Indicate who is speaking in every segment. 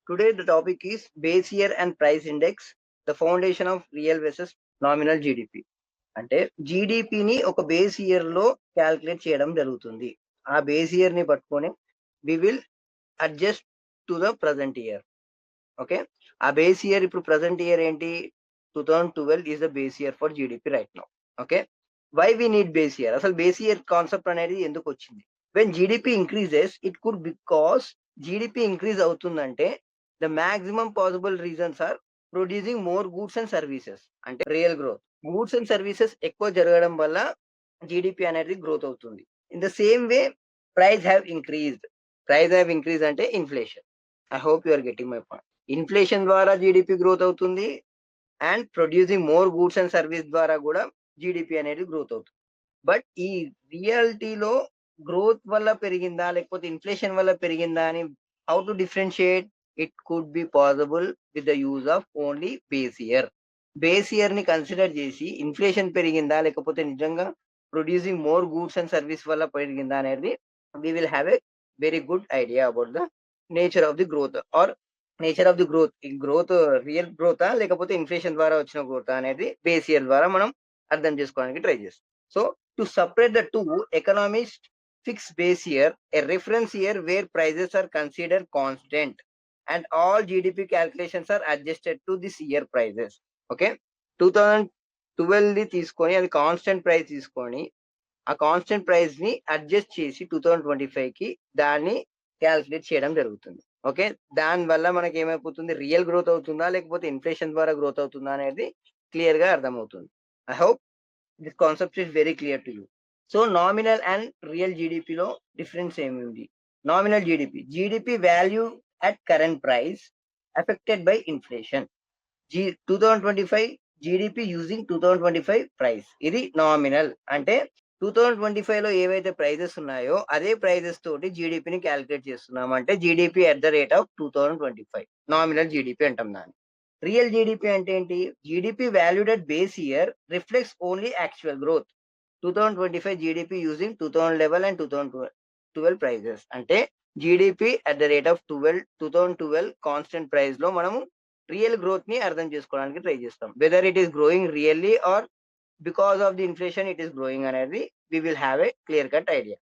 Speaker 1: Today the topic is base year and price index, the foundation of real versus nominal GDP. అంటే జీడిపిని ఒక base year లో calculate చేయడం జరుగుతుంది. ఆ base year ని పట్టుకొని we will adjust to the present year. Okay, ఆ base year ఇప్పుడు ప్రజెంట్ ఇయర్ ఏంటి? 2012 is the base year for GDP right now. Okay, why we need base year? అసలు బేస్ ఇయర్ కాన్సెప్ట్ అనేది ఎందుకు వచ్చింది? When GDP increases it could because GDP increase అవుతుందంటే the maximum possible reasons are producing more goods and services, అంటే real growth. Goods and services ఎక్కువ జరగడం వల్ల GDP అనేది గ్రోత్ అవుతుంది. In the same way price have increase అంటే inflation. I hope you are getting my point. Inflation ద్వారా GDP growth అవుతుంది and producing more goods and service ద్వారా కూడా జీడిపి అనేది గ్రోత్ అవుతుంది. బట్ ఈ రియాలిటీలో గ్రోత్ వల్ల పెరిగిందా లేకపోతే ఇన్ఫ్లేషన్ వల్ల పెరిగిందా అని how to differentiate? It could be possible with the use of only base year. Base year ని కన్సిడర్ చేసి ఇన్ఫ్లేషన్ పెరిగిందా లేకపోతే నిజంగా producing more goods and service వల్ల పెరిగిందా అనేది we will have a very good idea about the nature of the growth or nature of the growth. ఈ growth real గ్రోతా లేకపోతే ఇన్ఫ్లేషన్ ద్వారా వచ్చిన గ్రోత్ అనేది బేస్ ఇయర్ ద్వారా మనం అర్థం చేసుకోవడానికి ట్రై చేస్తాం. So to separate the two, economist fix base year, a reference year where prices are consider constant and all GDP calculations are adjusted to this year prices. Okay, 2012 తీసుకొని అది constant price తీసుకొని ఆ constant price ని adjust చేసి 2025 కి దాన్ని calculate చేయడం జరుగుతుంది. ఓకే, దాని వల్ల మనకి ఏమైపోతుంది? రియల్ గ్రోత్ అవుతుందా లేకపోతే ఇన్ఫ్లేషన్ ద్వారా గ్రోత్ అవుతుందా అనేది క్లియర్ గా అర్థమవుతుంది. I hope this concept is very clear to you. So nominal and real జీడిపిలో డిఫరెన్స్ ఏముంది? Nominal GDP value at current price affected by inflation. 2025 GDP using 2025 price, ఇది నామినల్. అంటే 2025 లో ఏవైతే ప్రైజెస్ ఉన్నాయో అదే ప్రైజెస్ తోటి జీడిపిని క్యాలిక్యులేట్ చేస్తున్నాం, అంటే GDP at the rate of 2025 nominal GDP అంటాం దాన్ని. రియల్ జీడిపి అంటే ఏంటి? GDP valued at base year reflects only actual growth. 2025 GDP using 2011 and 2012 prices, అంటే GDP at the rate of 2012 constant price లో మనము రియల్ గ్రోత్ ని అర్థం చేసుకోవడానికి ట్రై చేస్తాం. Whether it is growing really or because of the inflation it is growing అనేది we will have a clear cut idea.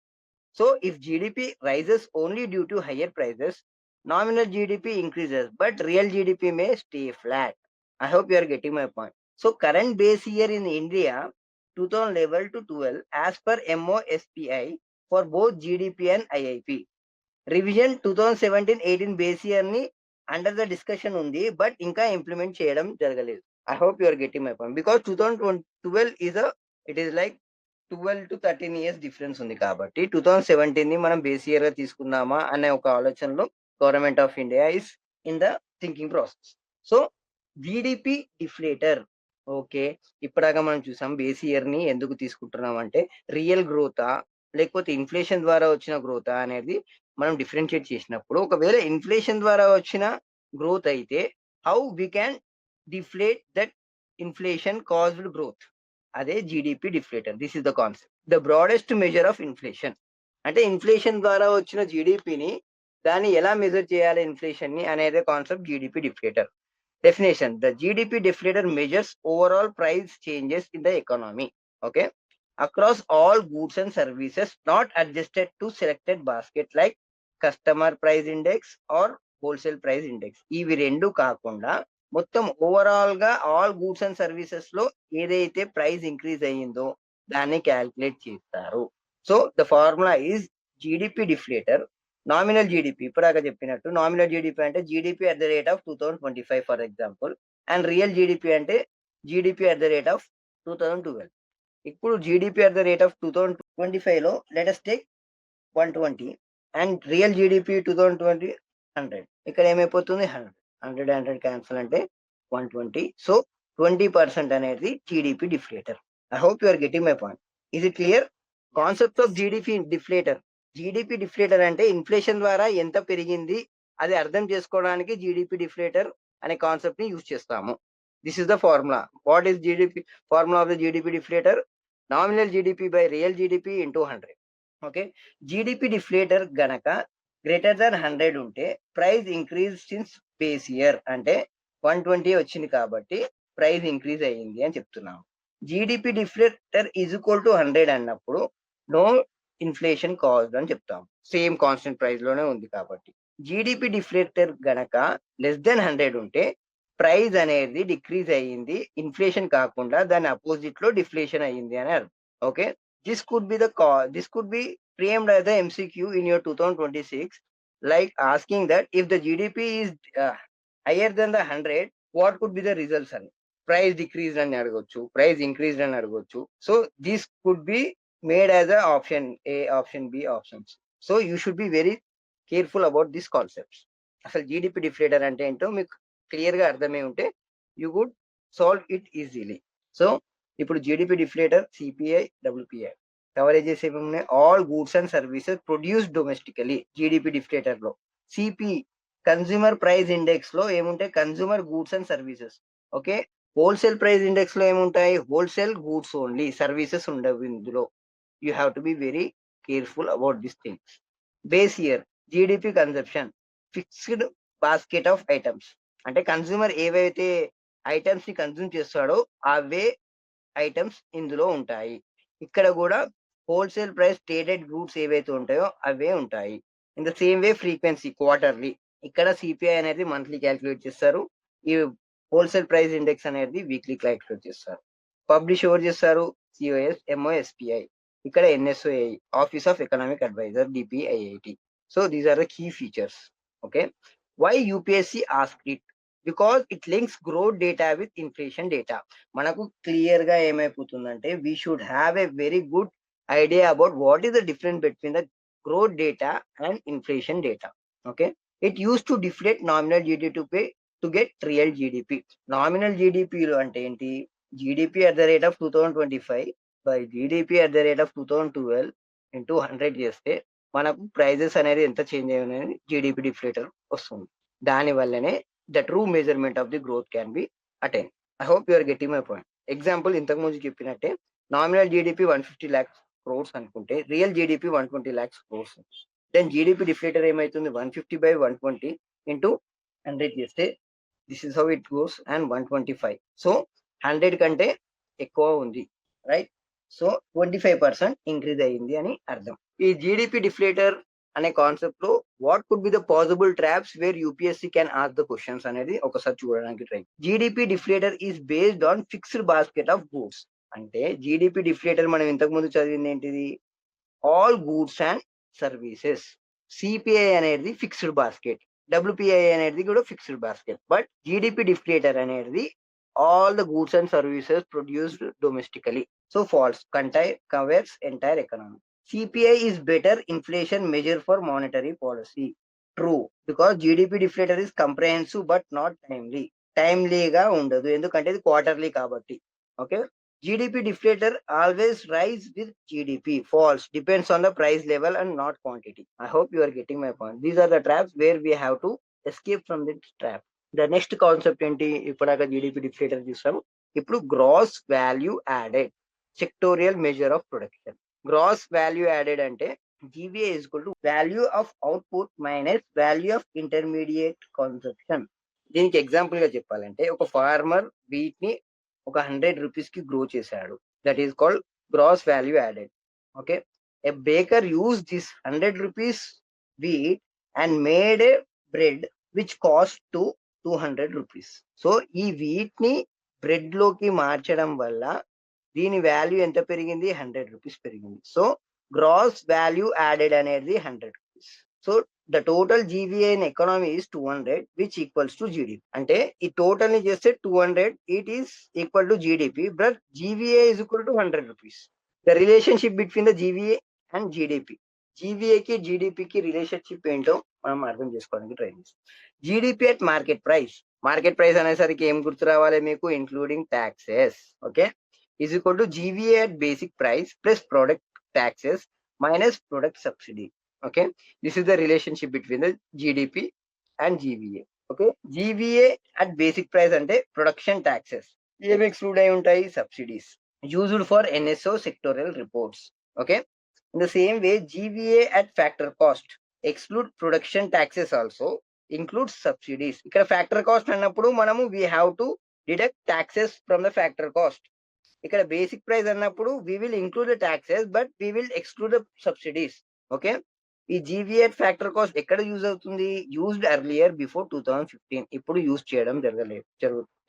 Speaker 1: So if GDP rises only due to higher prices, nominal GDP increases but real GDP may stay flat. I hope you are getting my point. So current base year in India 2011 to 12 as per MOSPI for both GDP and IIP. Revision 2017-18 base year ni under the discussion ఉంది but ఇంకా implement చేయడం జరగలేదు. I hope you are getting my point because 2012 is it is like 12 to 13 years difference ఉంది కాబట్టి 2017 ని మనం base year గా తీసుకుందామా అనే ఒక ఆలోచనలో government of India is in the thinking process. So GDP deflator. Okay, ఇప్పటిదాకా మనం చూసాం బేస్ ఇయర్ ని ఎందుకు తీసుకుంటున్నాం అంటే రియల్ గ్రోతా లేకపోతే ఇన్ఫ్లేషన్ ద్వారా వచ్చిన గ్రోతా అనేది మనం డిఫరెన్షియేట్ చేసినప్పుడు, ఒకవేళ ఇన్ఫ్లేషన్ ద్వారా వచ్చిన గ్రోత్ అయితే how we can deflate that inflation caused growth, అదే GDP deflator. This is the concept. The broadest measure of inflation అంటే ఇన్ఫ్లేషన్ ద్వారా వచ్చిన జీడిపిని దాన్ని ఎలా మెజర్ చేయాలి ఇన్ఫ్లేషన్ ని అనేది concept GDP deflator. Definition: the GDP deflator measures overall price changes in the economy, okay, across all goods and services not adjusted to selected basket like customer price index or wholesale price index. ఇవి రెండు కాకుండా మొత్తం overall గా all goods and services లో ఏదైతే price increase అయ్యిందో దాన్ని calculate చేస్తారు. So the formula is GDP deflator nominal GDP. ఇప్పుడాక చెప్పినట్టు నామినల్ జీడిపి అంటే GDP at the rate of 2025 for example, and real GDP అంటే GDP at the rate of 2012. ఇప్పుడు GDP at the rate of 2025 లో let us take 120 and real GDP 2020 100. ఇక్కడ ఏమైపోతుంది? 100 cancel అంటే 120. So 20% అనేది GDP deflator. I hope you are getting my point. Is it clear? Concept of GDP deflator. GDP deflator అంటే inflation ద్వారా ఎంత పెరిగింది అది అర్థం చేసుకోవడానికి జీడిపి డిఫ్లేటర్ అనే కాన్సెప్ట్ ని యూజ్ చేస్తాము. This is the formula. What is GDP? Formula of the GDP deflator: nominal GDP by real GDP into 100. Okay, GDP deflator గనక గ్రేటర్ దాన్ 100 ఉంటే price increase since base year అంటే 120 వచ్చింది కాబట్టి price increase అయ్యింది అని చెప్తున్నాం. GDP deflator is equal to 100 అన్నప్పుడు no inflation caused అని చెప్తాం. సేమ్ కాన్స్టెంట్ ప్రైస్ లోనే ఉంది కాబట్టి. జీడిపి డిఫ్లేటర్ గనక లెస్ దెన్ 100 ఉంటే ప్రైస్ అనేది డిక్రీజ్ అయ్యింది, ఇన్ఫ్లేషన్ కాకుండా దాని అపోజిట్ లో డిఫ్లేషన్ అయ్యింది అని అర్థం. Okay, this could B framed as the MCQ in your 2026, like asking that if the GDP is higher than the 100, what could be the results అని. ప్రైస్ డిక్రీజ్ అని అడగొచ్చు, ప్రైస్ ఇంక్రీజ్ అని అడగొచ్చు. So this could be made as a option A, option B options. So you should be very careful about this concepts. అసలు GDP deflator అంటే ఏంటో మీకు clear గా అర్థమై ఉంటే you could solve it easily. So ఇప్పుడు GDP deflator, CPI, WPI coverages ఏమి ఉన్నాయి? All goods and services produce domestically. GDP deflator లో సిపి కన్స్యూమర్ ప్రైస్ ఇండెక్స్ లో ఏముంటాయి? Consumer goods and services. Okay, wholesale price index లో ఏముంటాయి? Wholesale goods only, services ఉండవు ఇందులో. You have to be very careful about this things. Base year GDP conception fixed basket of items, అంటే consumer ఏవైతే items ని consume చేస్తాడో అవే items ఇందులో ఉంటాయి. ఇక్కడ కూడా హోల్సేల్ ప్రైస్ స్టేటెడ్ గూడ్స్ ఏవైతే ఉంటాయో అవే ఉంటాయి. In the same way frequency quarterly, ఇక్కడ సిపిఐ అనేది మంత్లీ క్యాల్కులేట్ చేస్తారు, ఈ హోల్సేల్ ప్రైస్ ఇండెక్స్ అనేది వీక్లీ క్యాల్కులేట్ చేస్తారు. పబ్లిష్ ఎవరు చేస్తారు? సిఓఎస్, ఎంఓఎస్పిఐ, ఇక్కడ NSOI, office of economic adviser, DPIIT. So these are the key features. Okay, why UPSC ask it? Because it links growth data with inflation data. మనకు clear గా ఏమైపోతుందంటే we should have a very good idea about what is the difference between the growth data and inflation data. Okay, it use to deflate nominal GDP to get real GDP. Nominal జీడిపిలో అంటే ఏంటి? GDP at the rate of 2025 by GDP at the rate of 2012 into 100 చేస్తే మనకు prices అనేది ఎంత change అయ్యాయనేది GDP deflator వస్తుంది. దాని వల్లనే the true measurement of the growth can be attained. I hope you are getting my point. Example, ఇంతకు ముందు చెప్పినట్టే నామినల్ జీడిపి 150 lakhs crores అనుకుంటే real GDP 120 lakhs crores. Then GDP deflator ఏమైతుంది? 150 by 120 into 100 చేస్తే this is how it goes and 125. So 100 కంటే ఎక్కువ ఉంది, right? So 25% increase అయ్యింది అని అర్థం. ఈ జీడిపి డిఫ్లేటర్ అనే కాన్సెప్ట్ లో what could be the possible traps where UPSC can ask the questions అనేది ఒకసారి చూడడానికి try. GDP deflator is based on fixed basket of goods. అంటే జీడిపి డిఫ్లేటర్ మనం ఇంతకు ముందు చదివింది ఏంటిది? All goods and services. CPI అనేది ఫిక్స్డ్ బాస్కెట్, డబ్ల్యూపిఐ అనేది కూడా fixed basket. But GDP deflator అనేది all the goods and services produced domestically. So false. Covers entire economy. CPI is better inflation measure for monetary policy. True, because GDP deflator is comprehensive but not timely. Timely ga undadu endukante ఇది quarterly kabatti. Okay, GDP deflator always rise with GDP. False, depends on the price level and not quantity. I hope you are getting my point. These are the traps where we have to escape from this trap. The next concept ఏంటి? ఇప్పుడాక GDP deflator చూసాము, ఇప్పుడు gross value added, sectoral measure of production. Gross value added అంటే GVA is equal to value of output minus value of intermediate consumption. దీనికి example గా చెప్పాలంటే ఒక farmer wheat ని ఒక 100 రూపీస్ కి గ్రో చేశాడు, that is called gross value added. Okay, a baker use this 100 rupees wheat and made a bread which cost to 200 rupees. So ఈ వీట్ ని బ్రెడ్ లోకి మార్చడం వల్ల దీని వాల్యూ ఎంత పెరిగింది? 100 రూపీస్ పెరిగింది. సో గ్రాస్ వాల్యూ యాడెడ్ అనేది 100 rupees. So the total GVA in economy is 200 which equals to GDP. అంటే ఈ టోటల్ ని చేస్తే 200 it is equal to GDP, but GVA is equal to 100 rupees. The relationship between the GVA and GDP. జీవీఏకి జీడిపికి relationship ఏంటో మనం అర్థం చేసుకోవడానికి ట్రై చేస్తాం. GDP at market price. Market price అనేసరికి ఏం గుర్తు రావాలి మీకు? Including taxes. Okay, is equal to GVA at basic price plus product taxes minus product subsidy. Okay, this is the relationship between the GDP and GVA. Okay, GVA at basic price అంటే production taxes ఏమి exclude అయి ఉంటాయి? Subsidies. Used for NSO sectorial reports. Okay, in the same way GVA at factor cost exclude production taxes also. includes subsidies. ఇక్కడ factor cost అన్నప్పుడు మనము we have to deduct taxes from the factor cost. ఇక్కడ basic price అన్నప్పుడు we will include the taxes but we will exclude the subsidies. Okay, ఈ GVA factor cost ఎక్కడ use అవుతుంది? Used earlier before 2015. ఇప్పుడు use చేయడం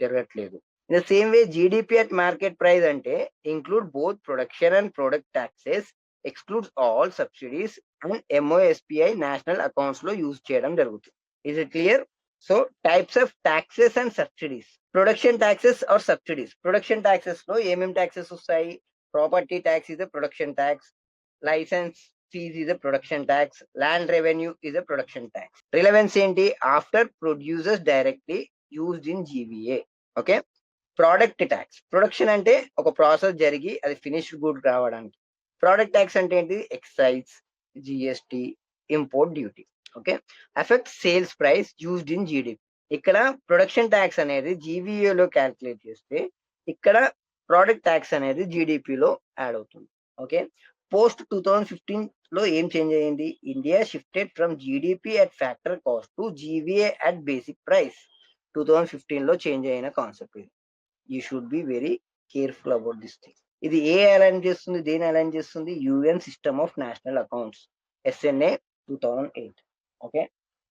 Speaker 1: జరగట్లేదు. In the same way GDP at market price అంటే include both production and product taxes, excludes all subsidies and MOSPI national accounts లో use చేయడం జరుగుతుంది. Is it clear? So types of taxes and subsidies. Production taxes or subsidies. Production taxes లో ఏమేమి taxes వస్తాయి? Property tax is a production tax, licence fees is a production tax, land revenue is a production tax. Relevance ఏంటి? after producers directly used in GVA. Okay, product tax. Production అంటే ఒక process జరిగి అది finished good రావడానికి. Product tax అంటే ఏంటి? Excise, GST, import duty. Okay, affect sales price used in GDP. ఇక్కడ production tax అనేది జీవీఏలో క్యాల్కులేట్ చేస్తే ఇక్కడ ప్రోడక్ట్ ట్యాక్స్ అనేది జీడిపిలో యాడ్ అవుతుంది. ఓకే, పోస్ట్ 2015 లో ఏం చేంజ్ అయ్యింది? India shifted from GDP at factor cost to GVA at basic price. 2015 లో చేంజ్ అయిన కాన్సెప్ట్ ఇది. You should be very careful about this thing. ఇది ఏ అలైన్ చేస్తుంది? దేని అలైన్ చేస్తుంది? UN system of national accounts, SNA 2008. Okay,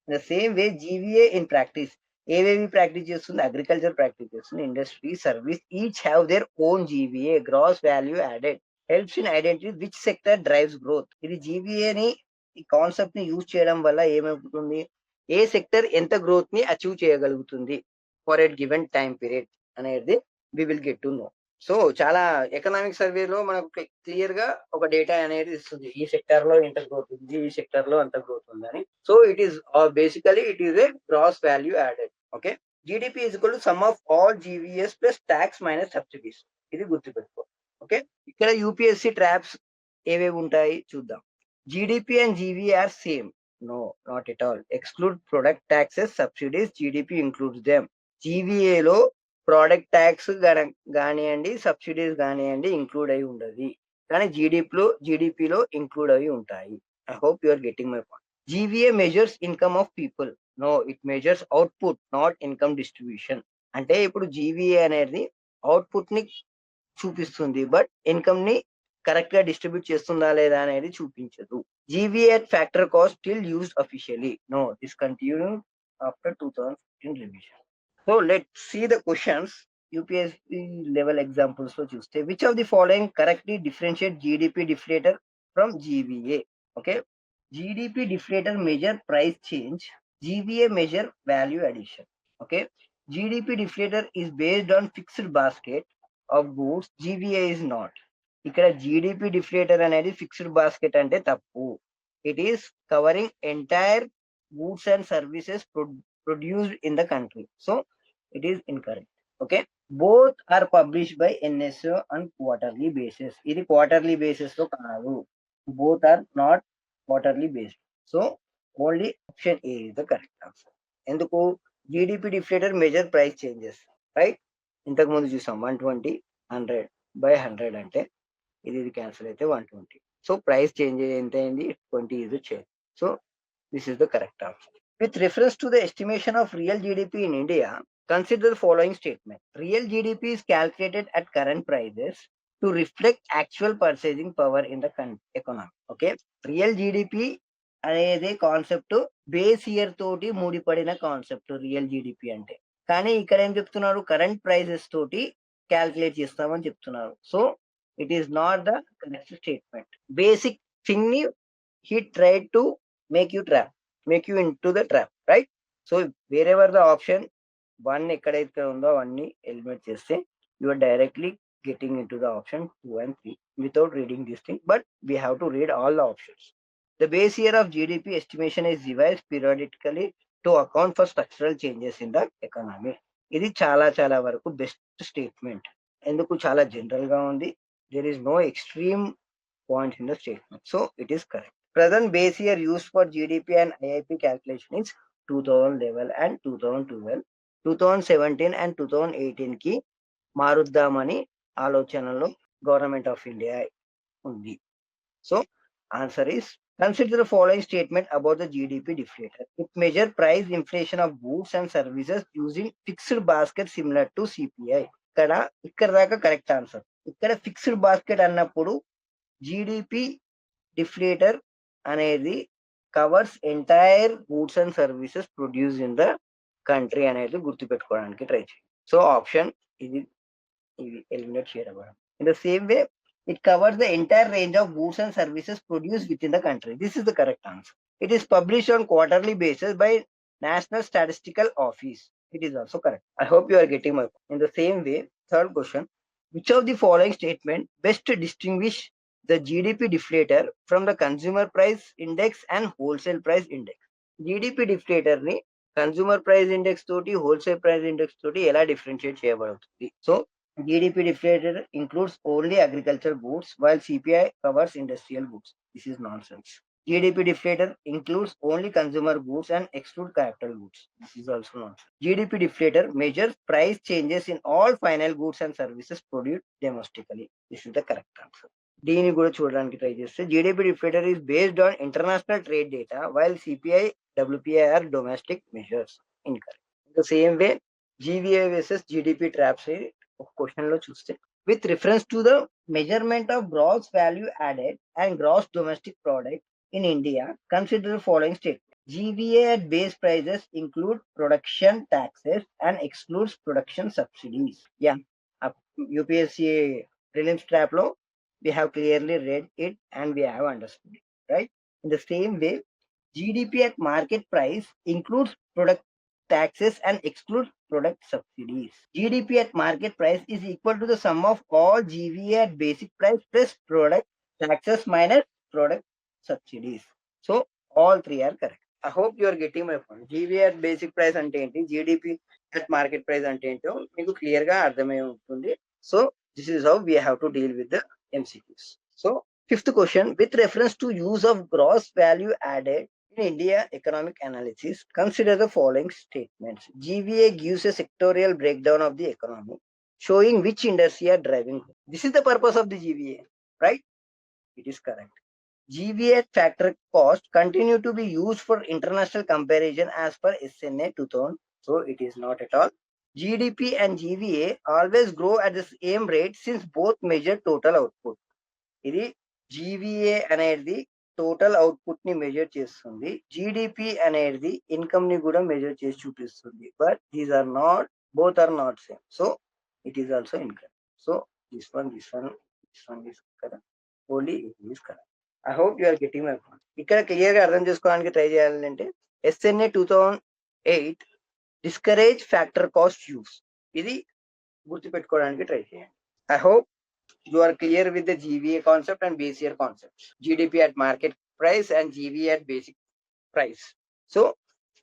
Speaker 1: the same way GVA in practice ఏవేవి practice చేస్తుంది? అగ్రికల్చర్ ప్రాక్టీస్ చేస్తుంది, industry, service each have their own GVA, gross value added, helps in identity which sector drives growth. ఇది జీవీఏని, ఈ concept ని use చేయడం వల్ల ఏమవుతుంది? ఏ సెక్టర్ ఎంత గ్రోత్ ని అచీవ్ చేయగలుగుతుంది for at given time period అనేది we will get to know. So చాలా ఎకనామిక్ సర్వేలో మనకు క్లియర్ గా ఒక డేటా అనేది ఇస్తుంది, ఈ సెక్టర్ లో ఎంత గ్రోత్ ఉంది, ఈ సెక్టర్ లో అంత గ్రోత్ ఉందని. So it is basically it is a gross value added. Okay, GDP is equal to sum of all GVAs plus tax minus subsidies. ఇది గుర్తుపెట్టుకో. ఓకే, ఇక్కడ యూపీఎస్సి ట్రాప్స్ ఏవేవి ఉంటాయి చూద్దాం. GDP and GVA are same? No, not at all. Exclude product taxes, subsidies, GDP includes them. జీవీఏలో product tax కానివ్వండి, subsidies కానివ్వండి include అయి ఉండదు, కానీ జీడిపిలో ఇంక్లూడ్ అయి ఉంటాయి. I hope you are getting my point. GVA measures income of people. No, it measures output, not income distribution. అంటే ఇప్పుడు జీవీఏ అనేది అవుట్పుట్ ని చూపిస్తుంది, బట్ ఇన్కమ్ ని కరెక్ట్ గా డిస్ట్రిబ్యూట్ చేస్తుందా లేదా అనేది చూపించదు. GVA at factor cost still used officially. No, discontinued after 2015 revision. So let's see the questions. UPSC level examples లో చూస్తే which of the following correctly differentiate GDP deflator from GVA? Okay, GDP deflator measure price change, GVA measure value addition. Okay, GDP deflator is based on fixed basket of goods, GVA is not. ఇక్కడ GDP deflator అనేది fixed basket అంటే తప్పు. It is covering entire goods and services produced in the country. So it is incorrect. Okay, both are published by NSO on quarterly basis. ఇది quarterly basis లో కాదు, both are not quarterly based. So only option A is the correct answer. ఎందుకు? GDP deflator measure price changes, right? ఇంతకు ముందు చూసాం 120 100/100 అంటే ఇది cancel అయితే 120. సో ప్రైస్ చేంజ్ ఎంత అయింది? 20 is the change. So this is the correct answer. With reference to the estimation of real GDP in India, consider the following statement. Real GDP is calculated at current prices to reflect actual purchasing power in the economy. Okay, real GDP అనేది concept base year తోటి ముడిపడిన concept real GDP అంటే. కానీ ఇక్కడ ఏం చెప్తున్నారు? Current prices తోటి calculate చేస్తామని చెప్తున్నారు. So it is not the correct statement. Basic thing ని he tried to make you into the trap, right? So wherever the option 1 ఎక్కడైతే ఉందో అవన్నీ ఎలిమినేట్ చేస్తే you are directly getting into the option 2 and 3 without reading this thing, but we have to read all the options. The base year of GDP estimation is revised periodically to account for structural changes in the economy. ఇది చాలా వరకు best statement. ఎందుకు? చాలా general గా ఉంది. there is no extreme points in the statement, so it is correct. Present base year used for GDP and IIP calculation is 2011 and 2012. 2017 and 2018 కి మారుద్దామని ఆలోచనలో government of India ఉంది. So answer is Consider the following statement about the GDP deflator. It measures price inflation of goods and services using fixed basket similar to CPI. ఇక్కడ దాకా correct answer. ఇక్కడ fixed basket అన్నప్పుడు GDP deflator అనేది covers entire goods and services produce in the country అనేది గుర్తుపెట్టుకోవడానికి try చేయండి. So option ఇది eliminate చేయడం. In the same way it covers the entire range of goods and services produced within the country. This is the correct answer. It is published on quarterly basis by National Statistical Office. It is also correct. I hope you are getting my point. In the same way, third question, which of the following statement best distinguish the GDP deflator from the consumer price index and wholesale price index? GDP deflator ni consumer price index toti wholesale price index toti ela differentiate cheyabadutadi. So GDP deflator includes only agricultural goods while CPI covers industrial goods. This is nonsense. GDP deflator includes only consumer goods and exclude capital goods. This is also nonsense. GDP deflator measures price changes in all final goods and services produced domestically. This is the correct answer. దీన్ని కూడా చూడడానికి try చేస్తే GDP deflator is based on international trade data while CPI, WPI are domestic measures. Incorrect. In the same way, GVA versus GDP traps question లో చూస్తే with reference to the measurement of gross value added and gross domestic product in India, consider the following statement. GVA at base prices include production taxes and excludes production subsidies. Yeah, UPSC prelims trap lo we have clearly read it and we have understood it, right? In the same way, GDP at market price includes product taxes and excludes product subsidies. GDP at market price is equal to the sum of all GVA at basic price plus product taxes minus product subsidies. So all three are correct. I hope you are getting my point. GVA at basic price ante enti, GDP at market price ante ento meeku clear ga ardhamai untundi. So this is how we have to deal with the MCQs. So fifth question, with reference to use of gross value added in India economic analysis, consider the following statements. GVA gives a sectorial breakdown of the economy, showing which industry are driving. This is the purpose of the GVA, right? It is correct. GVA factor cost continue to be used for international comparison as per SNA 2000. So it is not at all. GDP and GVA always grow at the same rate since both measure total output. ఇది GVA అనేది total output ని measure చేస్తుంది, GDP అనేది income ని కూడా measure చేసి చూపిస్తుంది. But these are not, both are not same. So it is also incorrect. So this one is correct, only it is correct. I hope you are getting my point. ఇక్కడ clear గా అర్థం చేసుకోవడానికి try చేయాలంటే SNA 2008 discourage factor cost use, ఇది గుర్తుపెట్టుకోవడానికి try చేయండి. I hope you are clear with the GVA concept and base year concepts. GDP at market price and GVA at basic price. So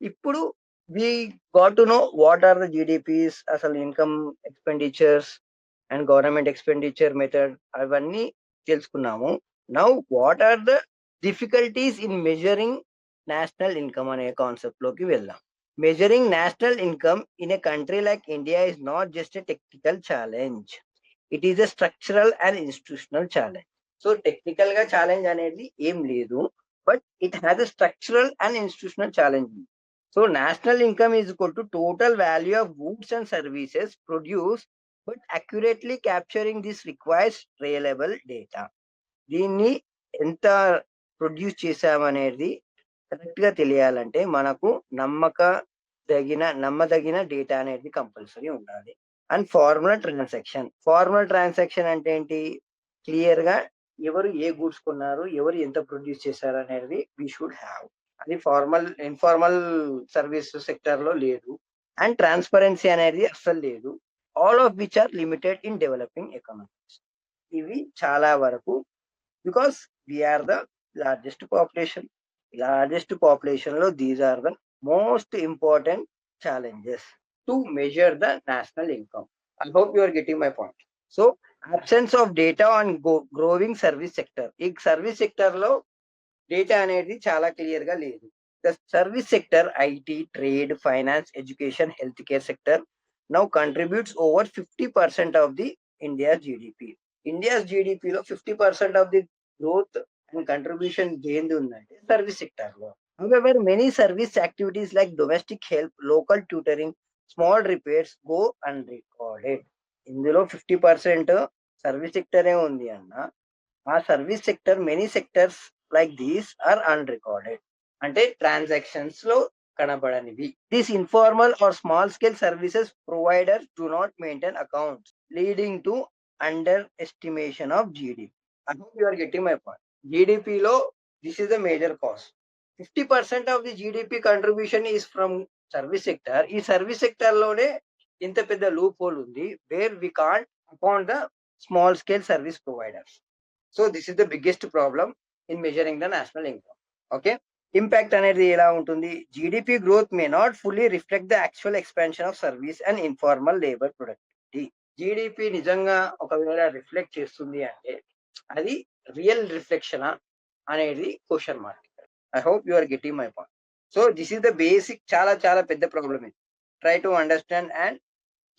Speaker 1: ఇప్పుడు we got to know what are the GDPs, అసలు income expenditures and government expenditure method అవన్నీ తెలుసుకున్నాము. Now what are the difficulties in measuring national income అనే concept లోకి వెళ్దాం. Measuring national income in a country like India is not just a technical challenge, it is a structural and institutional challenge. So technical గా challenge అనేది ఏం లేదు, but it has a structural and institutional challenge. So national income is equal to total value of goods and services produce, but accurately capturing this requires reliable data. దీన్ని ఎంత produce చేసామనేది correct గా తెలియాలంటే మనకు నమ్మదగిన data అనేది compulsory ఉండాలి. And formal transaction అంటే ఏంటి, క్లియర్ గా ఎవరు ఏ గూడ్స్ కొన్నారు, ఎవరు ఎంత ప్రొడ్యూస్ చేశారు అనేది వి షుడ్ హ్యావ్. అది ఇన్ఫార్మల్ సర్వీస్ సెక్టర్ లో లేదు. అండ్ ట్రాన్స్పరెన్సీ అనేది అస్సలు లేదు. All of which are limited in developing economies. ఇవి చాలా వరకు because we are the largest population లో these are the most important challenges to measure the national income. I hope you are getting my point. So absence of data on growing service sector. ఈ service sector లో data అనేది చాలా clear గా లేదు. The service sector, IT, trade, finance, education, health care sector now contributes over 50% of the India's GDP. India's GDP లో 50% of the growth and contribution దేనిది ఉందంటే service sector లో. However, many service activities like domestic help, local tutoring, small repairs go unrecorded. ఇందులో 50% service సెక్టరే ఉంది అన్న. ఆ service sector many sectors like these are unrecorded. అంటే transactions లో కనబడనివి. This informal or small scale services providers do not maintain accounts leading to under estimation of GDP. I hope you are getting my point. జీడిపిలో this is the major cause. 50% of the GDP contribution is from service sector. ఈ service sector లోనే ఇంత పెద్ద loop hole ఉంది where we can't account the small scale service providers. So this is the biggest problem in measuring the national income. Okay, impact అనేది ఎలా ఉంటుంది? GDP growth may not fully reflect the actual expansion of service and informal labour productivity. GDP నిజంగా ఒకవేళ reflect చేస్తుంది అంటే అది real రిఫ్లెక్షనా అనేది question mark. I hope you are getting my point. So this is the basic, చాలా చాలా పెద్ద ప్రాబ్లమ్ ఇది. Try to understand and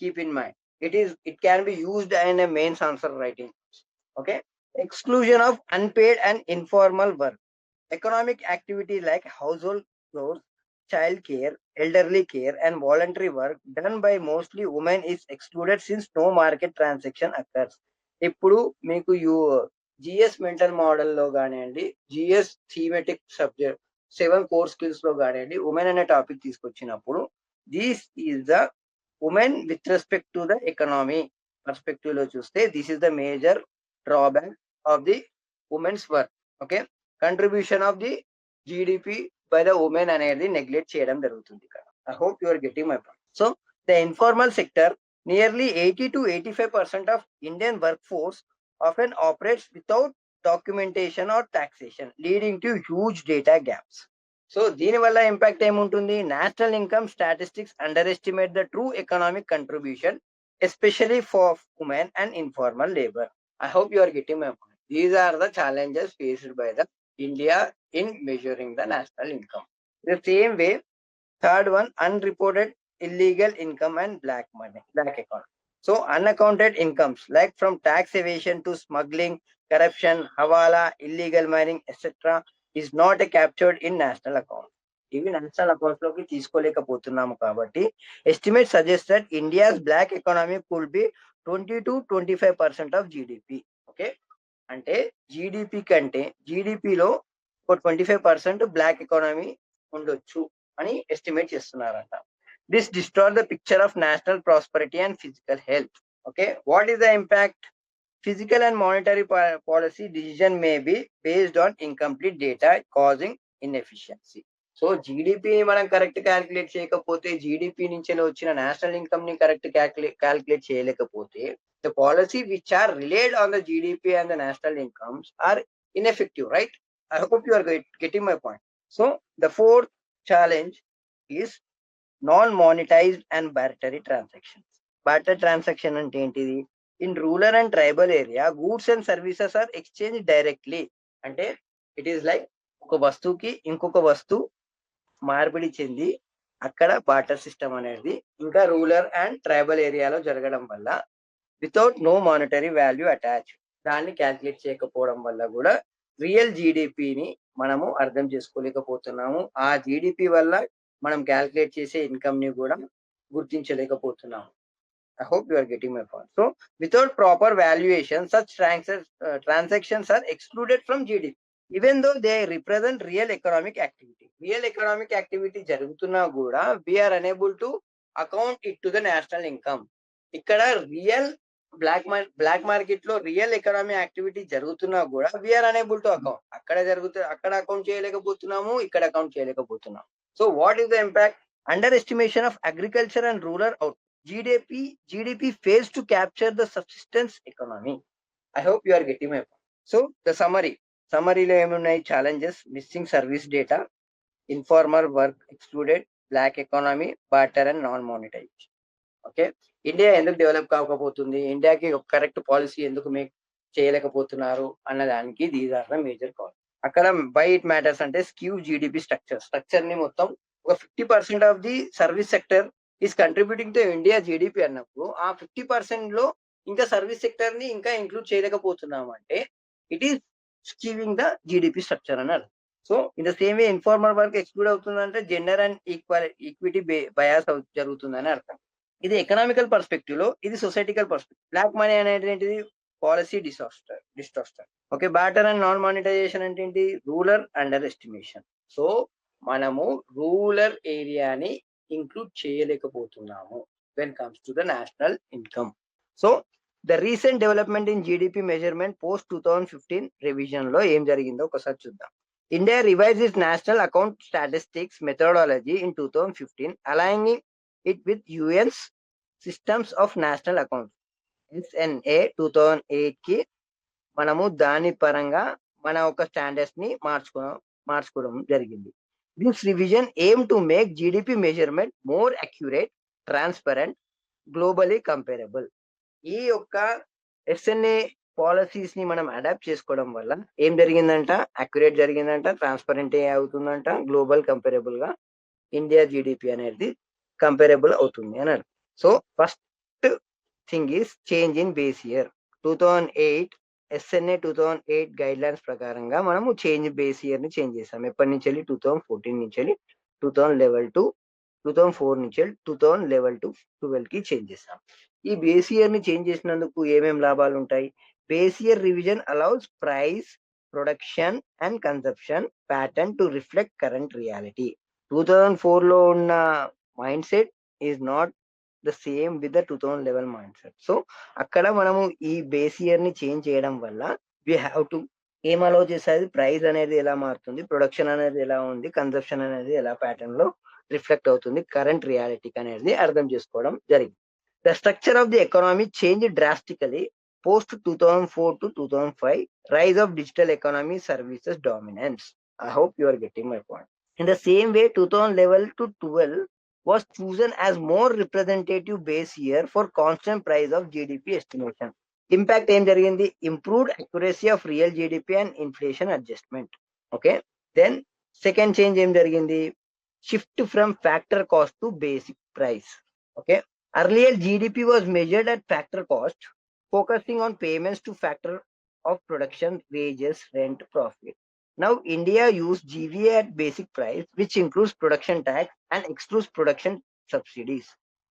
Speaker 1: keep in mind. It can be used in a mains answer writing. Okay. Exclusion of unpaid and informal work. Economic activity like household chores, child care, elderly care, and voluntary work done by mostly women is excluded since no market transaction occurs. ఇప్పుడు మీకు GS mental model లో కానివ్వండి, GS thematic subject 7 core skills లో కానివ్వండి, women అనే topic తీసుకొచ్చినప్పుడు this is the women with respect to the economy perspective లో చూస్తే this is the major drawback of the women's work. Okay, contribution of the GDP by the women అనేది neglect చేయడం జరుగుతుంది ఇక్కడ. I hope you are getting my point. So the informal sector nearly 80 to 85% of Indian work force often operates without documentation or taxation, leading to huge data gaps. So దీనివల్ల impact ఏముంటుంది? National income statistics underestimate the true economic contribution especially for women and informal labour. I hope you are getting my point. These are the challenges faced by the India in measuring the national income. The same way, third one, unreported illegal income and black money, black account. So unaccounted incomes like from tax evasion to smuggling, corruption, hawala, illegal mining, etc. is not captured in national account. ఇవి national accounts లోకి తీసుకోలేకపోతున్నాము కాబట్టి estimate suggest that India's black economy could be 20 to 25% of GDP. Okay, అంటే GDP కంటే జీడిపిలో ఒక 25% black economy ఉండొచ్చు అని ఎస్టిమేట్ చేస్తున్నారంట. This distorts the picture of national prosperity and physical health. Okay, what is the impact? Physical and monetary policy decision may be based on incomplete data, causing inefficiency. So GDP ని మనం correct calculate చేయకపోతే, GDP నుంచి వచ్చిన national income ని correct calculate చేయలేకపోతే, the policy which are relied on the GDP and the national incomes are ineffective, right? I hope you are getting my point. So the fourth challenge is non monetized and barter transactions. Barter transaction అంటే ఏంటిది? In rural and tribal area goods and services are exchange directly. అంటే it is like ఒక వస్తువుకి ఇంకొక వస్తువు మార్పిడి చెంది అక్కడ బార్టర్ సిస్టమ్ అనేది ఇంకా రూరల్ అండ్ ట్రైబల్ ఏరియాలో జరగడం వల్ల without no monetary value attach, దాన్ని క్యాల్కులేట్ చేయకపోవడం వల్ల కూడా రియల్ జీడిపిని మనము అర్థం చేసుకోలేకపోతున్నాము. ఆ జీడిపి వల్ల మనం క్యాల్కులేట్ చేసే ఇన్కమ్ ని కూడా గుర్తించలేకపోతున్నాము. I hope you are getting my point. So without proper valuation such transactions are excluded from GDP even though they represent real economic activity. Real economic activity జరుగుతున్నా కూడా we are unable to account it to the national income. ఇక్కడ real black market లో real economic activity జరుగుతున్నా కూడా we are unable to account. అక్కడ account చేయలేకపోతున్నాము, ఇక్కడ account చేయలేకపోతున్నాము. So what is the impact? Underestimation of agriculture and rural output. GDP fails to capture the subsistence economy. I hope you are getting my point. So the summary lo emunnai challenges: missing service data, informal work excluded, black economy, barter and non monetization. Okay, India ఎందుకు develop కాకపోతుంది, ఇండియాకి ఒక correct policy ఎందుకు make చేయలేకపోతున్నారు అన్న దానికి these are the major cause. అక్కడ by it matters అంటే స్క్యూ జీడిపి స్ట్రక్చర్ ని మొత్తం ఒక 50% of the service sector is contributing to India GDP అన్నప్పుడు ఆ 50% లో ఇంకా సర్వీస్ సెక్టర్ ని ఇంకా ఇంక్లూడ్ చేయలేకపోతున్నాం అంటే it is giving the GDP structure అన్నారు. So in the same way informal work exclude అవుతుందంటే జెండర్ అండ్ ఈక్విటీ బయాస్ జరుగుతుందని అర్థం. ఇది ఎకనామికల్ పర్స్పెక్టివ్ లో, ఇది సొసైటికల్ పర్స్పెక్టివ్. బ్లాక్ మనీ అనేది ఏంటిది? Policy disaster. Okay, barter and non monetization అంటే ఏంటి? Rural under estimation. సో మనము రూరల్ ఏరియాని ఇంక్లూడ్ చేయలేకపోతున్నాము when comes to the national income. So the recent development in GDP measurement post 2015 revision లో ఏం జరిగిందో ఒకసారి చూద్దాం. India revised its national account statistics methodology in 2015, aligning it with UN's systems of national accounts SNA 2008 కి మనము దాని పరంగా మన ఒక స్టాండర్డ్స్ ని మార్చుకోవడం జరిగింది. This revision aim to make GDP measurement more accurate, transparent, globally comparable. ఈ యొక్క ఎస్ఎన్ఏ పాలసీస్ ని మనం అడాప్ట్ చేసుకోవడం వల్ల ఏం జరిగిందంట? అక్యురేట్ జరిగిందంట, ట్రాన్స్పరెంట్ అవుతుందంట, గ్లోబల్ కంపేరబుల్ గా ఇండియా జీడిపి అనేది కంపేరబుల్ అవుతుంది అన్నారు. So first thing is change in base year. 2008 SNA 2008 guide lines ప్రకారంగా మనము బేస్ ఇయర్ ని చేంజ్ చేసాం. ఎప్పటి నుంచి వెళ్ళి? 2014 నుంచి వెళ్ళి 2011 టు 2004 నుంచి వెళ్ళి 2011 టు 12 కి చేంజ్ చేసాం. ఈ బేస్ ఇయర్ ని చేంజ్ చేసినందుకు ఏమేం లాభాలు ఉంటాయి? Base year revision allows price, production and consumption pattern to reflect current reality. 2004 లో ఉన్న mind set is not the same with the 2011 mind set. So అక్కడ మనము ఈ బేస్ ఇయర్ ని చేంజ్ చేయడం వల్ల వి హ్యావ్ టు ఏం అలౌ చేసేది? ప్రైస్ అనేది ఎలా మారుతుంది, ప్రొడక్షన్ అనేది ఎలా ఉంది, కన్సంప్షన్ అనేది ఎలా ప్యాటర్న్ లో రిఫ్లెక్ట్ అవుతుంది, కరెంట్ రియాలిటీకి అనేది అర్థం చేసుకోవడం జరిగింది. The structure of the economy change drastically post 2004 to 2005, rise of digital economy services dominance. I hope you are getting my point. In the same way, 2011 to 12 was chosen as more representative base year for constant price of GDP estimation. Impact ఏం జరిగింది? Improved accuracy of real GDP and inflation adjustment. Okay. Then second change ఏం జరిగింది? Shift from factor cost to basic price. Okay. Earlier GDP was measured at factor cost, focusing on payments to factor of production, wages, rent, profit. Now India used GVA at basic price, which includes production tax and excludes production subsidies.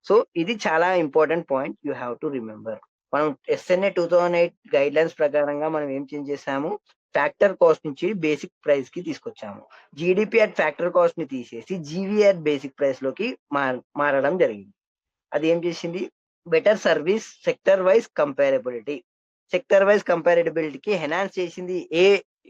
Speaker 1: So ఇది చాలా important point, you have to remember. మనం SNA 2008 guide lines ప్రకారంగా మనం ఏం change చేసాము? Factor cost నుంచి basic price కి తీసుకొచ్చాము. జీడిపి అట్ ఫ్యాక్టర్ కాస్ట్ ని తీసేసి జీవీ అట్ బేసిక్ ప్రైస్ లోకి మారడం జరిగింది. అది ఏం చేసింది? Better service, sector wise comparability. Sector wise కంపారబిలిటీకి ఎన్హాన్స్ చేసింది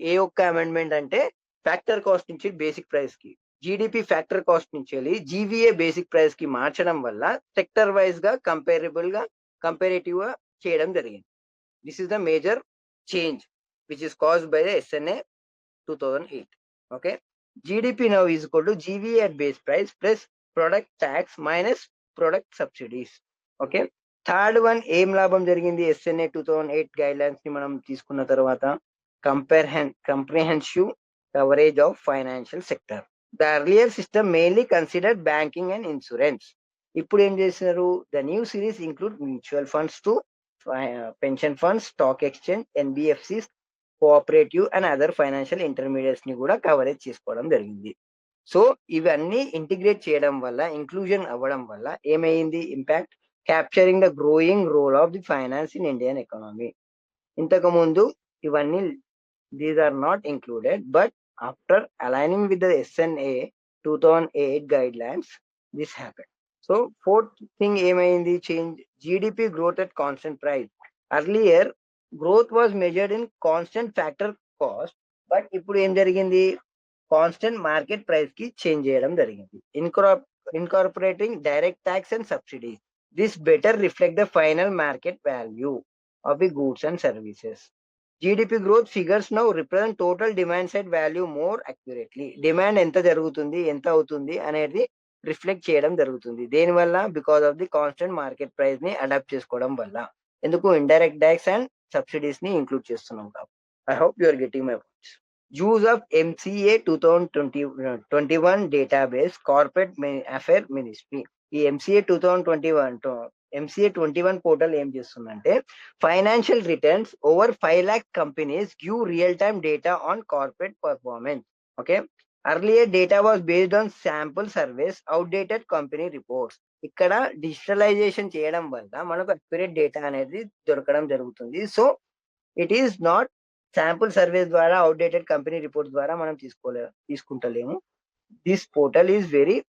Speaker 1: ఏ ఒక్క అమెండ్మెంట్ అంటే ఫ్యాక్టర్ కాస్ట్ నుంచి బేసిక్ ప్రైస్ కి, జీడిపి ఫ్యాక్టర్ కాస్ట్ నుంచి వెళ్ళి జీవీఏ బేసిక్ ప్రైస్ కి మార్చడం వల్ల సెక్టర్ వైజ్ గా కంపారేటివ్ గా చేయడం జరిగింది. This is the major change which is caused by the SNA 2008. Okay, GDP now is equal to GVA at base price plus product tax minus product subsidies. Okay, third one ఏం లాభం జరిగింది? SNA 2008 guide lines ని మనం తీసుకున్న తర్వాత comprehensive coverage of financial sector. The earlier system mainly considered banking and insurance. ఇప్పుడు ఏం చేస్తున్నారు? The new series include mutual funds to pension funds, stock exchange, NBFCs, cooperative and other financial intermediates ని కూడా coverage చేసుకోవడం జరిగింది. So ఇవన్నీ integrate చేయడం వల్ల, ఇంక్లూజన్ అవ్వడం వల్ల ఏమైంది? Impact capturing the growing role of the finance in Indian economy. ఇంతకు ముందు ఇవన్నీ these are not included, but after aligning with the SNA 2008 guidelines, this happened. So fourth thing ఏమైంది? change GDP growth at constant price. Earlier growth was measured in constant factor cost, but ఇప్పుడు ఏం జరిగింది? Constant market price కి change చేయడం జరిగింది. incorporating direct tax and subsidies. This better reflect the final market value of the goods and services. GDP growth figures now represent total demand side value more accurately. Demand ఎంత జరుగుతుంది, ఎంత అవుతుంది అనేది reflect చేయడం జరుగుతుంది. దేనివల్ల? Because of the constant market price ని adopt చేసుకోవడం వల్ల. ఎందుకు? ఇండైరెక్ట్ ట్యాక్స్ అండ్ సబ్సిడీస్ ని ఇంక్లూడ్ చేస్తున్నాం కాబట్టి. I hope you are getting my points. Use of MCA 2021 database corporate affair ministry. ఈ MCA 2021 MCA 21 పోర్టల్ ఏం చేస్తుందంటే financial returns over 5 lakh companies give real time data on corporate performance. Okay, earlier data was based on sample surveys, outdated company reports. ఇక్కడ digitalization చేయడం వల్ల మనకు accurate data అనేది దొరకడం జరుగుతుంది. So it is not sample surveys ద్వారా, outdated company reports ద్వారా మనం తీసుకుంటలేము. This portal is very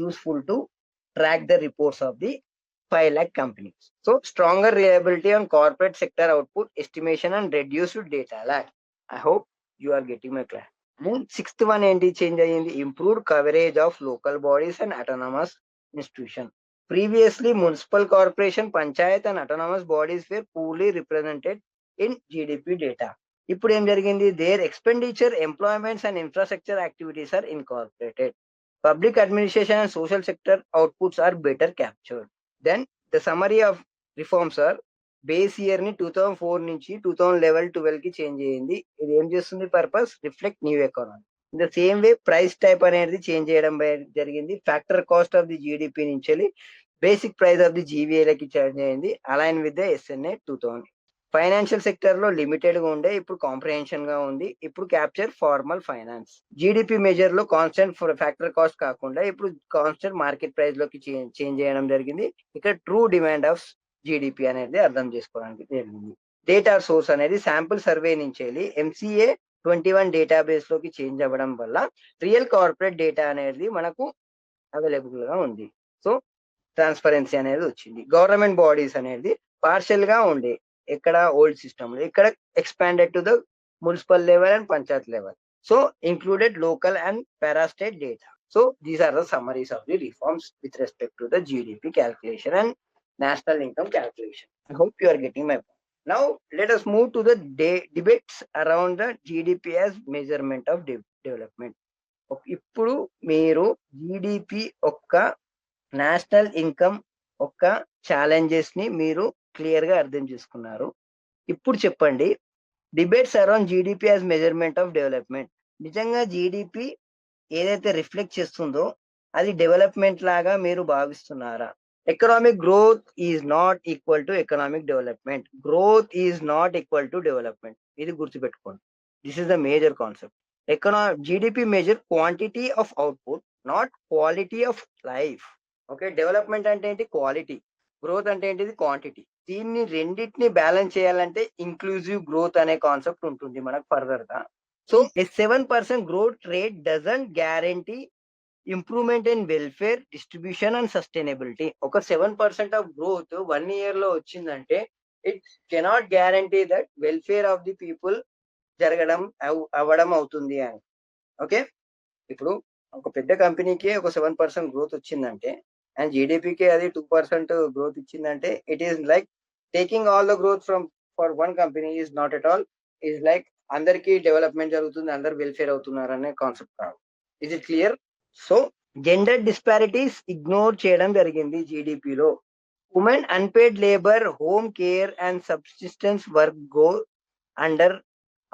Speaker 1: useful to track the reports of the 5 lakh companies. So stronger reliability on corporate sector output estimation and reduced data lag. I hope you are getting my class. And sixth one ఏంటి change అయ్యింది, improved coverage of local bodies and autonomous institution. Previously municipal corporation, panchayat and autonomous bodies were poorly represented in GDP data. ఇప్పుడు ఏం జరిగింది, their expenditure, employments and infrastructure activities are incorporated. Public administration and social sector outputs are better captured. Then the summary of reforms are base year ని 2004 నుంచి 2011-12 కి change అయ్యింది. ఇది ఏం చేస్తుంది, purpose reflect new economy. In the same way price type అనేది change చేయడం జరిగింది. Factor cost of the GDP నుంచి బేసిక్ ప్రైస్ ఆఫ్ ది జీవీఏలకి చేంజ్ అయింది, align with the SNA 2000. Financial sector లో లిమిటెడ్ గా ఉండే, ఇప్పుడు కాంప్రహెన్షన్ గా ఉంది. ఇప్పుడు capture formal finance. GDP measure లో కాన్స్టెంట్ ఫ్యాక్టర్ కాస్ట్ కాకుండా ఇప్పుడు కాన్స్టెంట్ మార్కెట్ ప్రైస్ లోకి చేంజ్ చేయడం జరిగింది. ఇక్కడ ట్రూ డిమాండ్ ఆఫ్ జీడిపి అనేది అర్థం చేసుకోవడానికి జరిగింది. డేటా సోర్స్ అనేది శాంపుల్ సర్వే నుంచి MCA 21 డేటాబేస్ లోకి చేంజ్ అవ్వడం వల్ల రియల్ కార్పొరేట్ డేటా అనేది మనకు అవైలబుల్ గా ఉంది. సో ట్రాన్స్పరెన్సీ అనేది వచ్చింది. గవర్నమెంట్ బాడీస్ అనేది పార్షియల్ గా ఉండే, ఎక్కడ ఓల్డ్ సిస్టమ్ లో, ఇక్కడ expanded to the municipal level and Panchayat level. So included local and parastate data. So these are the summaries of the reforms with respect to the GDP calculation and national income calculation. I hope you are getting my point. Now let us move to the debates around the GDP as measurement of development. ఇప్పుడు మీరు GDP ఒక్క national income ఒక్క challenges ని మీరు clear గా అర్థం చేసుకున్నారు. ఇప్పుడు చెప్పండి, debates around GDP as measurement of development. నిజంగా జీడిపి ఏదైతే రిఫ్లెక్ట్ చేస్తుందో అది డెవలప్మెంట్ లాగా మీరు భావిస్తున్నారా? Economic growth is not equal to economic development. Growth is not equal to development. ఇది గుర్తుపెట్టుకోండి. This is the major concept. GDP measure quantity of output, not quality of life. Okay, development అంటే ఏంటి, quality. Growth అంటే ఏంటిది, quantity. దీన్ని రెండింటిని balance చేయాలంటే inclusive growth అనే కాన్సెప్ట్ ఉంటుంది మనకు ఫర్దర్ గా. So 7% growth rate doesn't guarantee improvement in welfare, distribution and sustainability. ఒక 7% ఆఫ్ గ్రోత్ 1 year లో వచ్చిందంటే it cannot guarantee that welfare of the people జరగడం అవ్వడం అవుతుంది అని. ఓకే, ఇప్పుడు ఒక పెద్ద కంపెనీకి ఒక 7% గ్రోత్ వచ్చిందంటే అండ్ జీడిపికి అది 2% గ్రోత్ ఇచ్చిందంటే it is like taking all the growth from for one company is not at all is like అందరికీ డెవలప్మెంట్ జరుగుతుంది, అందరు వెల్ఫేర్ అవుతున్నారు అనే కాన్సెప్ట్ కాదు. Is it clear? So gender disparities ignore చేయడం జరిగింది జీడిపిలో. Women unpaid labour, home care and subsistence work go under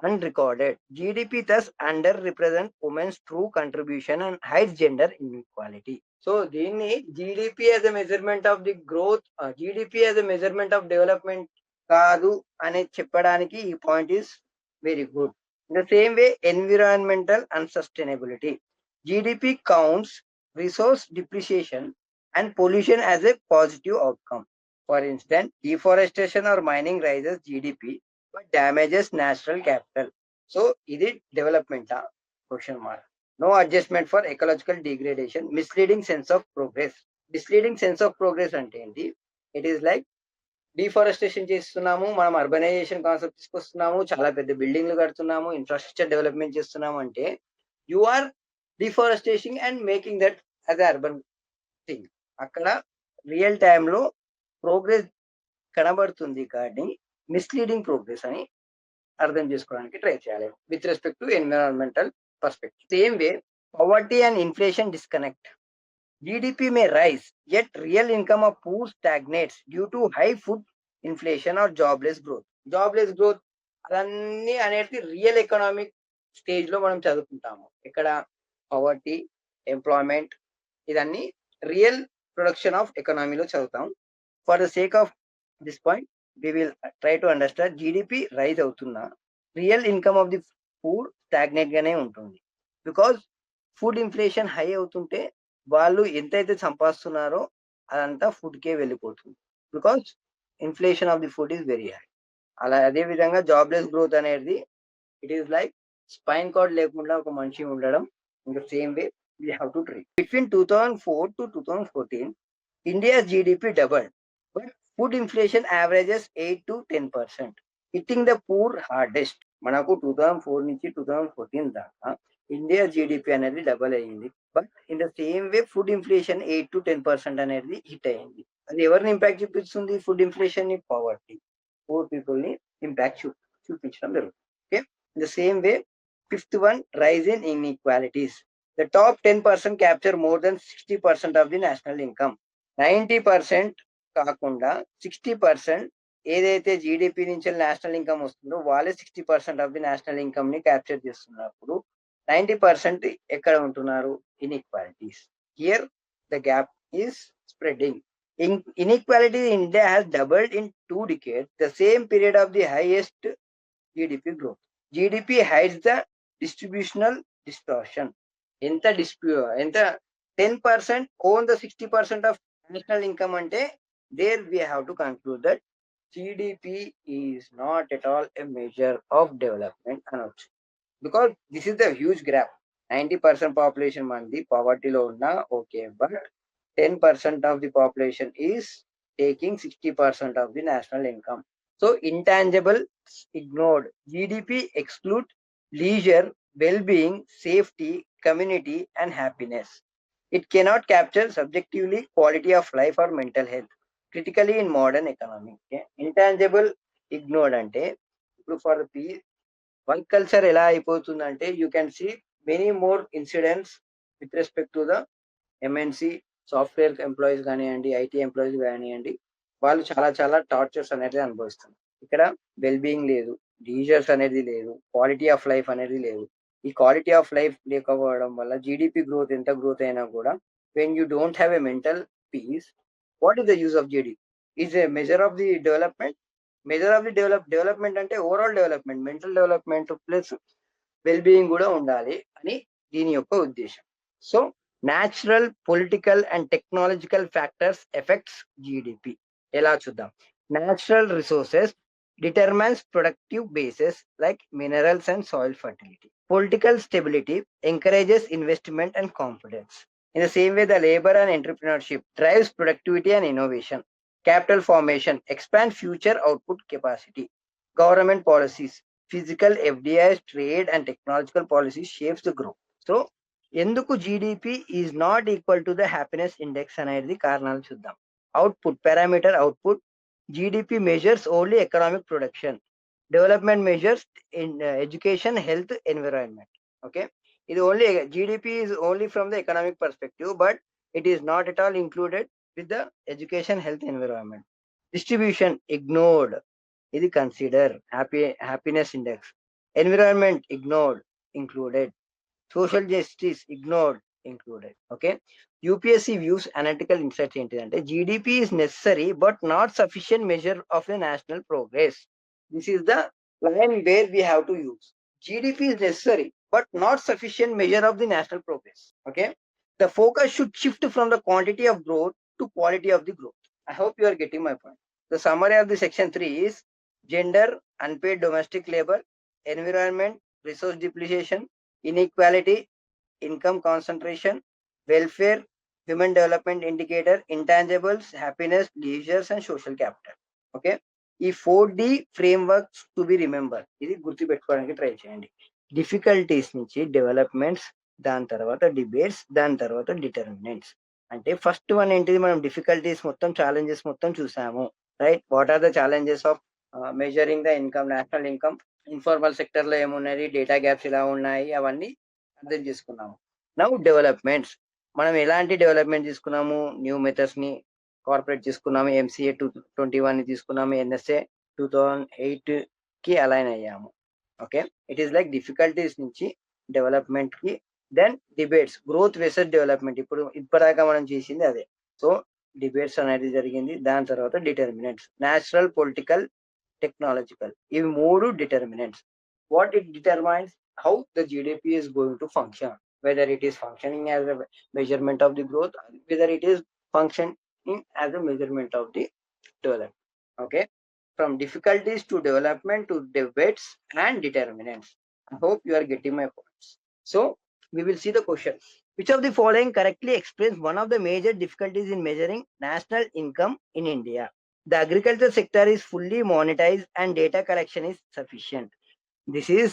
Speaker 1: unrecorded. GDP thus underrepresent women's true contribution and hides gender inequality. So దీన్ని GDP as a measurement of the growth, GDP as a measurement of development కాదు అని చెప్పడానికి ఈ point is very good. In the same way environmental and sustainability. GDP counts resource depreciation and pollution as a positive outcome. For instance, deforestation or mining raises GDP but damages natural capital. So ఇది development question mark. No adjustment for ecological degradation, misleading sense of progress. Misleading sense of progress అంటే ఏంటి? It is like deforestation చేస్తున్నాము, మనం urbanisation concept తీసుకొస్తున్నాము, చాలా పెద్ద బిల్డింగ్లు కడుతున్నాము, infrastructure development చేస్తున్నాము అంటే you are deforestation and making that as urban thing. అక్కడ రియల్ టైంలో ప్రోగ్రెస్ కనబడుతుంది కానీ మిస్లీడింగ్ ప్రోగ్రెస్ అని అర్థం చేసుకోవడానికి ట్రై చేయాలి with respect to environmental perspective. Same way poverty and inflation disconnect. GDP may rise yet real income of poor stagnates due to high food inflation or jobless growth. Jobless growth అదన్నీ అనేది real economic stage లో మనం చదువుకుంటాము. ఇక్కడ poverty, employment, ఇదన్నీ real production of ఎకనామీలో చదువుతాం. For the sake of this point we will try to understand GDP rise అవుతున్నా real income of the food stagnate గానే ఉంటుంది. బికాస్ ఫుడ్ ఇన్ఫ్లేషన్ హై అవుతుంటే వాళ్ళు ఎంతైతే సంపాదిస్తున్నారో అదంతా ఫుడ్ కే వెళ్ళిపోతుంది. Because inflation of the food is very high. అలా అదే విధంగా జాబ్లెస్ గ్రోత్ అనేది it is like spine card లేకుండా ఒక మనిషి ఉండడం. In the same way we have to treat. Between 2004 to 2014 India's GDP doubled, but food inflation averages 8 to 10%, hitting the poor hardest. మనకు 2004 నుంచి 2014 దాకా ఇండియా జీడిపి అనేది double అయ్యింది. But in the same way food inflation 8 to 10% అనేది hit అయ్యింది. అది ఎవరిని impact చూపిస్తుంది? ఫుడ్ ఇన్ఫ్లేషన్ ని, పావర్టీ, పూర్ పీపుల్ ని ఇంపాక్ట్ చూపించడం జరుగుతుంది. Okay, in the same way fifth one, rise in inequalities. The top 10% capture more than 60% of the national income. 90% కాకుండా 60% ఏదైతే జీడిపి నుంచి నేషనల్ ఇన్కమ్ వస్తుందో వాళ్ళే 60% ఆఫ్ ది నేషనల్ ఇన్కమ్ ని క్యాప్చర్ చేస్తున్నప్పుడు 90% ఎక్కడ ఉంటున్నారు? Inequalities. Here the gap is spreading. Inequality in India has doubled in 2 decades, the same period of the highest GDP growth. GDP hides the distributional distortion. ఎంత 10% own the 60% of national income అంటే there we have to conclude that GDP is not at all a measure of development అనొచ్చు. Because this is the huge gap. 90% population మంది పావర్టీలో ఉన్నా okay, but 10% of the population is taking 60% of the national income. So intangible ignored. GDP exclude leisure, well-being, safety, community and happiness. It cannot capture subjectively quality of life or mental health critically in modern economy. Okay? Intangible ignored అంటే ఇప్పుడు for work culture ఎలా అయిపోతుందంటే you can see many more incidents with respect to the MNC software employees కానివ్వండి, IT employees కానివ్వండి, వాళ్ళు చాలా చాలా tortures అనేది అనుభవిస్తున్నారు. ఇక్కడ వెల్బీయింగ్ లేదు, లీజర్స్ అనేది లేదు, క్వాలిటీ ఆఫ్ లైఫ్ అనేది లేదు. ఈ క్వాలిటీ ఆఫ్ లైఫ్ లేకపోవడం వల్ల జీడిపి గ్రోత్ ఎంత గ్రోత్ అయినా కూడా when you don't have a mental peace, what is the use of GDP? Is a measure of the development. Measure of the development అంటే overall development, mental development plus wellbeing కూడా ఉండాలి అని దీని యొక్క ఉద్దేశం. So natural, political and technological factors affects GDP. ఎలా చూద్దాం? Natural resources determines productive bases like minerals and soil fertility. Political stability encourages investment and confidence. In the same way, the labor and entrepreneurship drives productivity and innovation. Capital formation expands future output capacity. Government policies, physical FDIs, trade and technological policies shapes the growth. So ఎందుకు GDP is not equal to the happiness index అనేది కారణాలు చూద్దాం. Output parameter, output GDP measures only economic production, development measures in education, health, environment. Okay, ఇది only GDP is only from the economic perspective, but it is not at all included with the education, health, environment. Distribution ignored, ఇది consider happiness index. Environment ignored, included. Social justice ignored, included. Okay, UPSC views analytical insights ఏంటిదంటే GDP is necessary but not sufficient measure of the national progress. This is the line where we have to use. GDP is necessary but not sufficient measure of the national progress. Okay, the focus should shift from the quantity of growth to quality of the growth. I hope you are getting my point. The summary of the section 3 is gender, unpaid domestic labor, environment, resource depletion, inequality, income concentration, welfare, human development indicator, intangibles, happiness, leisures and social capital. Okay, ఈ 4D frameworks to be remember, ఇది గుర్తుపెట్టుకోవడానికి try చేయండి. Difficulties నుంచి developments, దాని తర్వాత debates, దాని తర్వాత determinants. అంటే ఫస్ట్ వన్ ఏంటిది? మనం డిఫికల్టీస్ మొత్తం, ఛాలెంజెస్ మొత్తం చూసాము, right? What are the challenges of measuring the income, national income, informal sector లో ఏమున్నది, డేటా గ్యాప్స్ ఎలా ఉన్నాయి, అవన్నీ అర్థం చేసుకున్నాము. నౌ డెవలప్మెంట్స్, మనం ఎలాంటి డెవలప్మెంట్ తీసుకున్నాము? న్యూ మెథడ్స్ ని కార్పొరేట్ తీసుకున్నాము, MCA 2021 ని తీసుకున్నాము, NSA 2008 కి అలైన్ అయ్యాము. Okay, it is like difficulties నుంచి డెవలప్మెంట్ కి. Then debates, growth versus development. ఇప్పుడు ఇప్పటిదాకా మనం చేసింది అదే. సో డిబేట్స్ అనేది జరిగింది. దాని తర్వాత డిటర్మినెంట్స్, నేచురల్, పొలిటికల్, టెక్నాలజికల్, ఇవి 3 determinants. What it determines how the GDP is going to function, whether it is functioning as a measurement of the growth, whether it is functioning as a measurement of the development. Okay, from difficulties to development to debates and determinants. I hope you are getting my points. So we will see the question. Which of the following correctly explains one of the major difficulties in measuring national income in India? The agriculture sector is fully monetized and data collection is sufficient. This is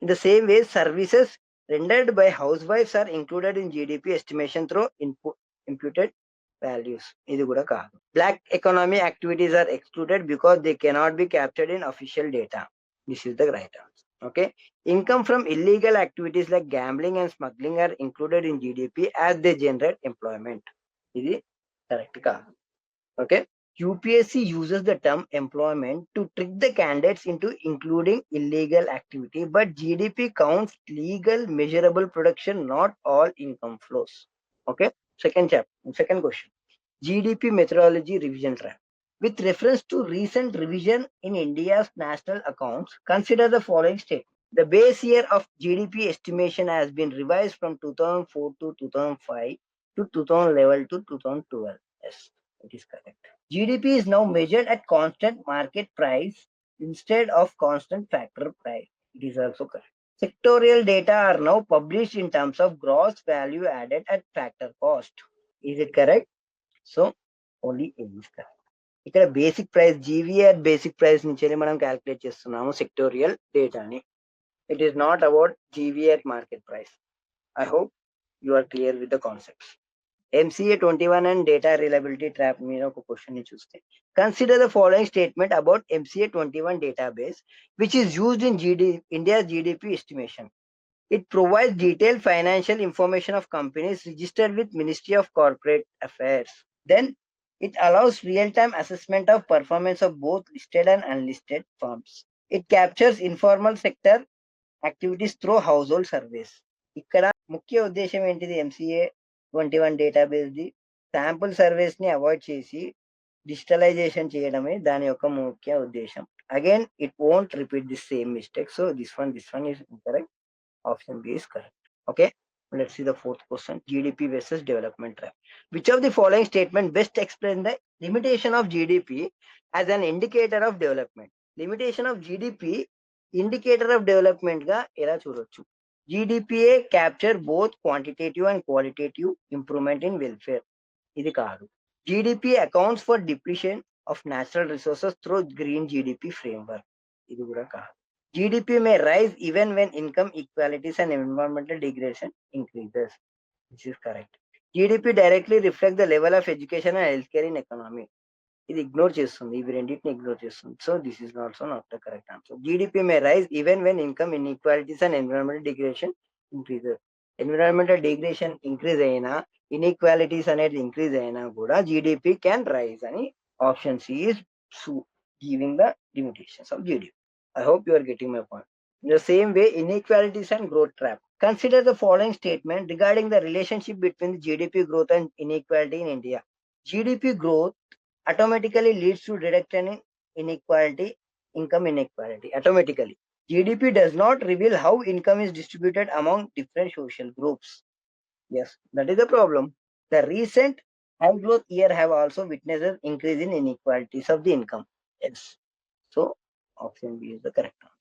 Speaker 1: in the same way services rendered by housewives are included in GDP estimation through imputed values. ఇది కూడా కాదు. Black economy activities are excluded because they cannot be captured in official data. This is the right answer. Okay. Income from illegal activities like gambling and smuggling are included in GDP as they generate employment. ఇది correct కాదు. Okay. UPSC uses the term employment to trick the candidates into including illegal activity, but GDP counts legal measurable production, not all income flows. Okay. Second question. GDP methodology revision trap. With reference to recent revision in India's national accounts, consider the following statement. The base year of GDP estimation has been revised from 2004 to 2005 to 2011 to 2012. Yes, it is correct. GDP is now measured at constant market price instead of constant factor price. It is also correct. Sectorial data are now published in terms of gross value added at factor cost. Is it correct? So only A is correct. ఇక్కడ basic price GVA basic price నుంచి మనం calculate చేస్తున్నాము sectoral డేటాని. It is not about GVA market price. I hope you are clear with the concepts. MCA 21 and data reliability trap మీద ఒక question ని చూస్తే, consider the following statement about MCA 21 database which is used in India's GDP estimation. It provides detailed financial information of companies registered with Ministry of Corporate Affairs. Then it allows real-time assessment of performance of both listed and unlisted firms. It captures informal sector activities through household surveys. ఇక్కడ ముఖ్య ఉద్దేశం ఏంటిది? MCA 21 database the sample surveys ని avoid చేసి digitalisation చేయడమే దాని యొక్క ముఖ్య ఉద్దేశం. Again it won't repeat the same mistake. So this one is incorrect. Option B is correct. Okay. Let's see the fourth question. GDP versus development trap. Which of the following statement best explain the limitation of GDP as an indicator of development? Limitation of GDP indicator of development ga ఎలా చూడొచ్చు? GDPA capture both quantitative and qualitative improvement in welfare. ఇది కాదు. GDP accounts for depletion of natural resources through green GDP framework. ఇది కూడా కాదు. GDP may rise even when income inequalities and environmental degradation increases. This is correct. GDP directly reflects the level of education and healthcare in economy. ఇది ignore చేస్తుంది, ఇవి రెండింటిని ignore చేస్తుంది. So this is also not the correct answer. GDP may rise even when income inequalities and environmental degradation increases. Environmental degradation increase అయినా, inequalities అనేది increase అయినా కూడా GDP can rise అని option C is giving the limitations of GDP. I hope you are getting my point. In the same way, inequalities and growth trap. Consider the following statement regarding the relationship between GDP growth and inequality in India. GDP growth automatically leads to reduction in inequality, income inequality. Automatically. GDP does not reveal how income is distributed among different social groups. Yes, that is the problem. The recent high growth year have also witnessed an increase in inequalities of the income. Yes. So option B is the correct answer.